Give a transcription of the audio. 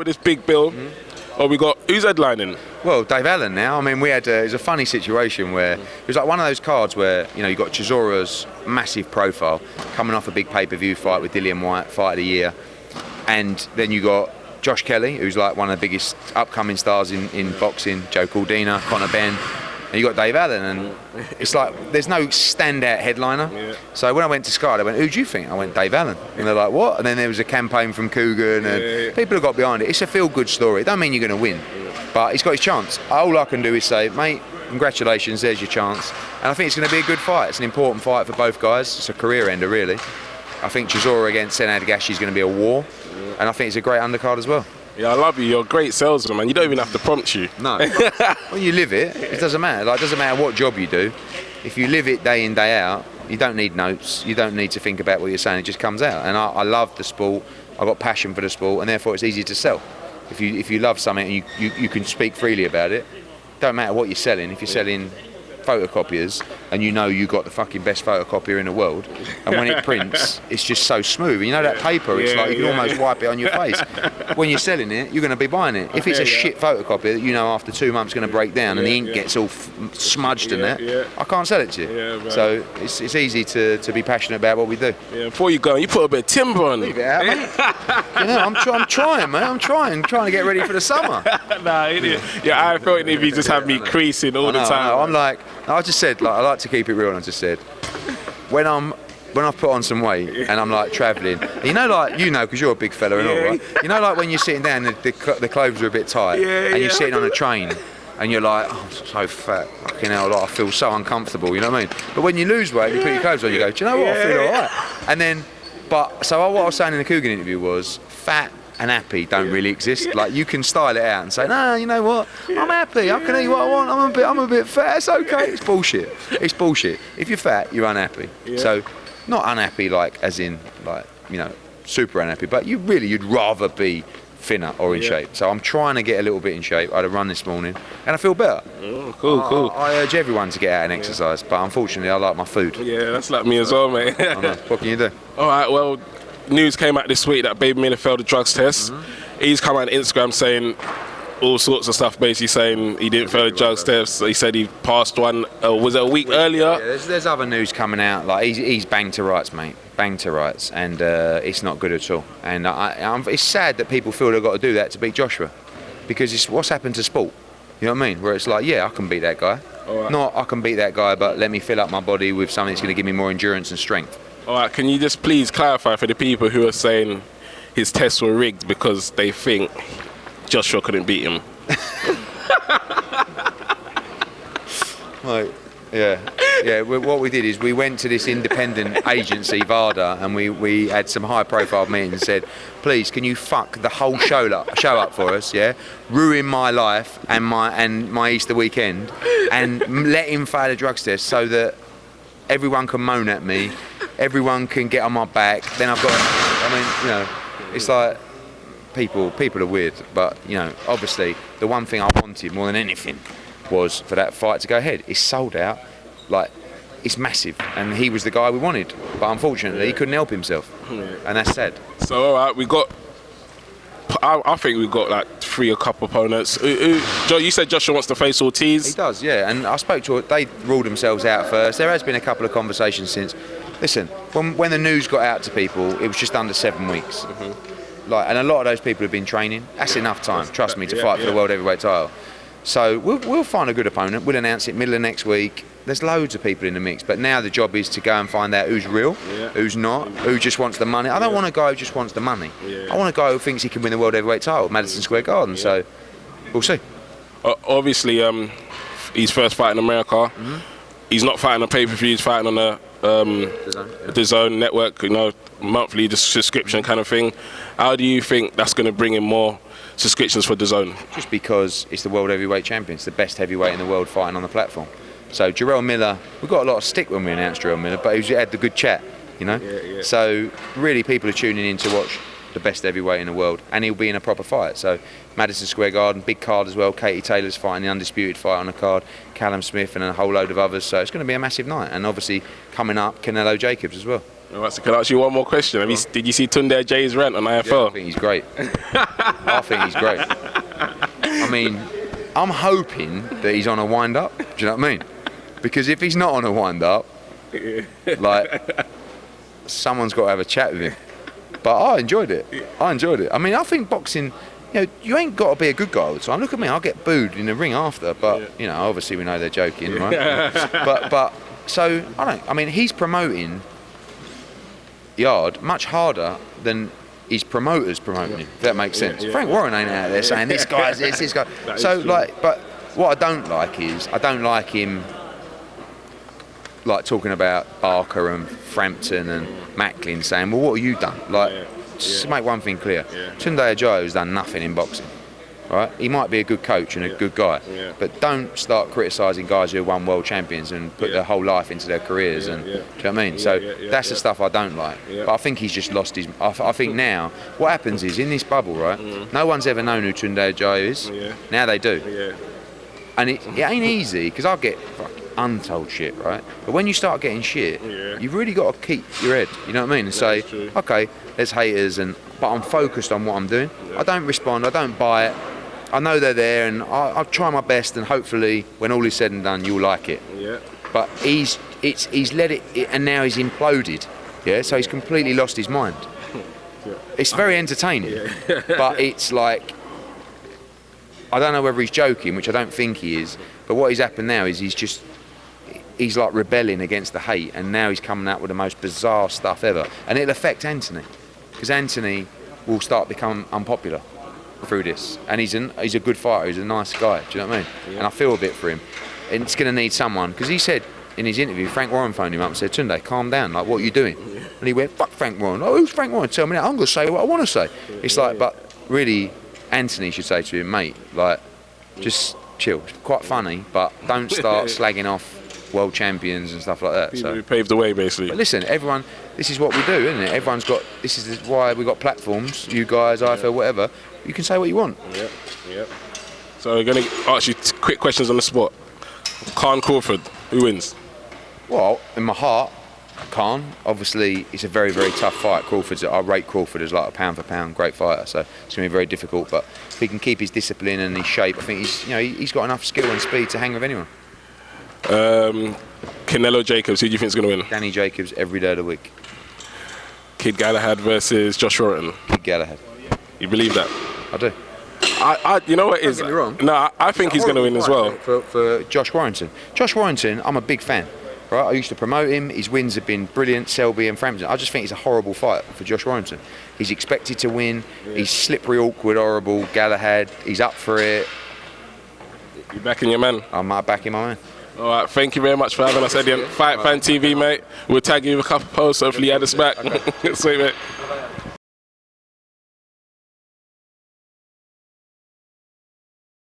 with this big bill. Oh, we got, who's headlining? Well, Dave Allen now. I mean, we had, it was a funny situation where it was like one of those cards where, you know, you got Chisora's massive profile coming off a big pay-per-view fight with Dillian White, fight of the year. And then you got Josh Kelly, who's like one of the biggest upcoming stars in boxing, Joe Cordina, Conor Benn. And you got Dave Allen, and it's like there's no standout headliner. Yeah. So when I went to Sky, they went, "Who do you think?" I went, "Dave Allen." And they're like, "What?" And then there was a campaign from Coogan, and people have got behind it. It's a feel-good story. It don't mean you're going to win, but he's got his chance. All I can do is say, mate, congratulations, there's your chance. And I think it's going to be a good fight. It's an important fight for both guys. It's a career ender, really. I think Chisora against Sen Adagashi is going to be a war, and I think it's a great undercard as well. Yeah, I love you. You're a great salesman, man. You don't even have to prompt you. No. When you live it, it doesn't matter. Like, it doesn't matter what job you do. If you live it day in, day out, you don't need notes. You don't need to think about what you're saying. It just comes out. And I love the sport. I've got passion for the sport, and therefore it's easy to sell. If you love something and you can speak freely about it, don't matter what you're selling. If you're selling photocopiers and you know you got the fucking best photocopier in the world, and when it prints it's just so smooth, and you know that paper, it's like you can almost wipe it on your face. When you're selling it, you're going to be buying it. If it's a shit photocopier that you know after 2 months going to break down and the ink gets all smudged in that, I can't sell it to you. So it's easy to be passionate about what we do. Before you go, you put a bit of timber on. Leave it out, mate. You know, I'm trying, man. I'm trying to get ready for the summer. I felt if you just have me creasing all the time. I'm like, I just said, like, I like to keep it real, and I just said, when I've put on some weight and I'm like travelling, you know, like, you know, because you're a big fella and all, right? You know, like when you're sitting down, the clothes are a bit tight, and you're sitting on a train, and you're like, oh, I'm so fat, fucking hell, like, I feel so uncomfortable, you know what I mean? But when you lose weight, you put your clothes on, you go, do you know what, I feel all right. And then, so what I was saying in the Coogan interview was, fat and happy don't really exist. Like, you can style it out and say, no, you know what, I'm happy, I can eat what I want, I'm a bit fat, it's okay. It's bullshit. It's bullshit. If you're fat, you're unhappy. So, not unhappy like as in, like, you know, super unhappy, but you'd rather be thinner or in shape. So I'm trying to get a little bit in shape. I had a run this morning and I feel better. Cool. I urge everyone to get out and exercise, but unfortunately I like my food. Yeah, that's like me as well, mate. I know. What can you do? All right, well, news came out this week that Baby Miller failed the drugs test. He's come out on Instagram saying all sorts of stuff, basically saying he didn't fail the drugs test. He said he passed one, was it a week earlier? Yeah, there's other news coming out, like he's banged to rights, mate. Banged to rights, and it's not good at all. And it's sad that people feel they've got to do that to beat Joshua, because it's what's happened to sport. You know what I mean? Where it's like, yeah, I can beat that guy. Right. Not I can beat that guy, but let me fill up my body with something that's going to give me more endurance and strength. All right, can you just please clarify for the people who are saying his tests were rigged because they think Joshua couldn't beat him? Right. Yeah. What we did is we went to this independent agency, VADA, and we had some high-profile meetings and said, please, can you fuck the whole show up for us? Yeah, ruin my life and my Easter weekend, and let him fail a drugs test so that everyone can moan at me, everyone can get on my back. Then I've got, I mean, you know, it's like people are weird, but you know, obviously the one thing I wanted more than anything was for that fight to go ahead. It's sold out, like, it's massive, and he was the guy we wanted, but unfortunately he couldn't help himself, and that's sad. So all right, I think we've got like a couple opponents. Joe, you said Joshua wants to face Ortiz. He does, yeah, and I spoke to, they ruled themselves out first. There has been a couple of conversations since. Listen, when the news got out to people, it was just under 7 weeks. Like, and a lot of those people have been training. That's enough time, trust me, to fight for the world heavyweight title. So we'll find a good opponent. We'll announce it middle of next week. There's loads of people in the mix, but now the job is to go and find out who's real, who's not, who just wants the money. I don't want a guy who just wants the money. I want a guy who thinks he can win the world heavyweight title at Madison Square Garden. So we'll see. Obviously, he's first fighting in America. He's not fighting on pay-per-view. He's fighting on the DAZN network, you know, monthly subscription kind of thing. How do you think that's going to bring in more subscriptions for DAZN? Just because it's the world heavyweight champion. It's the best heavyweight in the world fighting on the platform. So Jarrell Miller, we got a lot of stick when we announced Jarrell Miller, but he had the good chat, you know. So really, people are tuning in to watch the best heavyweight in the world, and he'll be in a proper fight. So Madison Square Garden, big card as well. Katie Taylor's fighting the undisputed fight on the card. Callum Smith and a whole load of others. So it's going to be a massive night, and obviously coming up, Canelo Jacobs as well. All right, so can I ask you one more question? Did you see Tunde Jay's rant on IFL? Yeah, I think he's great. I think he's great. I mean, I'm hoping that he's on a wind-up. Do you know what I mean? Because if he's not on a wind-up, like, someone's got to have a chat with him. But I enjoyed it. I mean, I think boxing, you know, you ain't got to be a good guy all the time. Look at me, I'll get booed in the ring after, but, you know, obviously we know they're joking, right? but so, I mean, he's promoting Yard much harder than his promoters promoting him, if that makes sense. Frank Warren ain't out there saying, this guy's this guy. So, like, but what I don't like is, I don't like him, like, talking about Barker and Frampton and Macklin, saying, well, what have you done? Like, just to make one thing clear, Tunde Ajayo's done nothing in boxing, right? He might be a good coach and a good guy, but don't start criticising guys who have won world champions and put their whole life into their careers. And do you know what I mean? So that's the stuff I don't like. But I think he's just lost his. I think now what happens is, in this bubble, right? No one's ever known who Tunde Ajayo is. Now they do. And it ain't easy, because I get untold shit, right? But when you start getting shit, you've really got to keep your head, you know what I mean? And say, okay, there's haters, but I'm focused on what I'm doing. I don't respond, I don't buy it. I know they're there, and I'll try my best, and hopefully, when all is said and done, you'll like it. But he's let it, and now he's imploded. So he's completely lost his mind. It's very entertaining, but it's like, I don't know whether he's joking, which I don't think he is, but what has happened now is he's like rebelling against the hate, and now he's coming out with the most bizarre stuff ever. And it'll affect Anthony, because Anthony will start becoming unpopular through this. And he's a good fighter, he's a nice guy, do you know what I mean? And I feel a bit for him. And it's going to need someone, because he said in his interview, Frank Warren phoned him up and said, Tunde, calm down, like, what are you doing? And he went, fuck Frank Warren. Oh, who's Frank Warren? Tell me that, I'm going to say what I want to say. It's like, but really, Anthony should say to him, mate, like, just chill. It's quite funny, but don't start slagging off world champions and stuff like that. People who paved the way, basically. But listen, everyone, this is what we do, isn't it? Everyone's got, this is why we got platforms, you guys, IFL, whatever. You can say what you want. So we're going to ask you quick questions on the spot. Hearn Crawford, who wins? Well, in my heart, Hearn. Obviously, it's a very, very tough fight. I rate Crawford as like a pound for pound great fighter, so it's going to be very difficult. But if he can keep his discipline and his shape, I think he's got enough skill and speed to hang with anyone. Canelo Jacobs, who do you think is going to win? Danny Jacobs every day of the week. Kid Galahad versus Josh Warrington. Kid Galahad. You believe that? I do. You know what it is? Don't get me wrong. No, I think he's going to win as well. For Josh Warrington. Josh Warrington, I'm a big fan. Right? I used to promote him. His wins have been brilliant, Selby and Frampton. I just think it's a horrible fight for Josh Warrington. He's expected to win. He's slippery, awkward, horrible. Galahad, he's up for it. You backing your man? I'm backing my man. All right, thank you very much for having us, Eddie. Fight Fan TV, mate. We'll tag you with a couple of posts. Hopefully you had us back. Sweet, mate.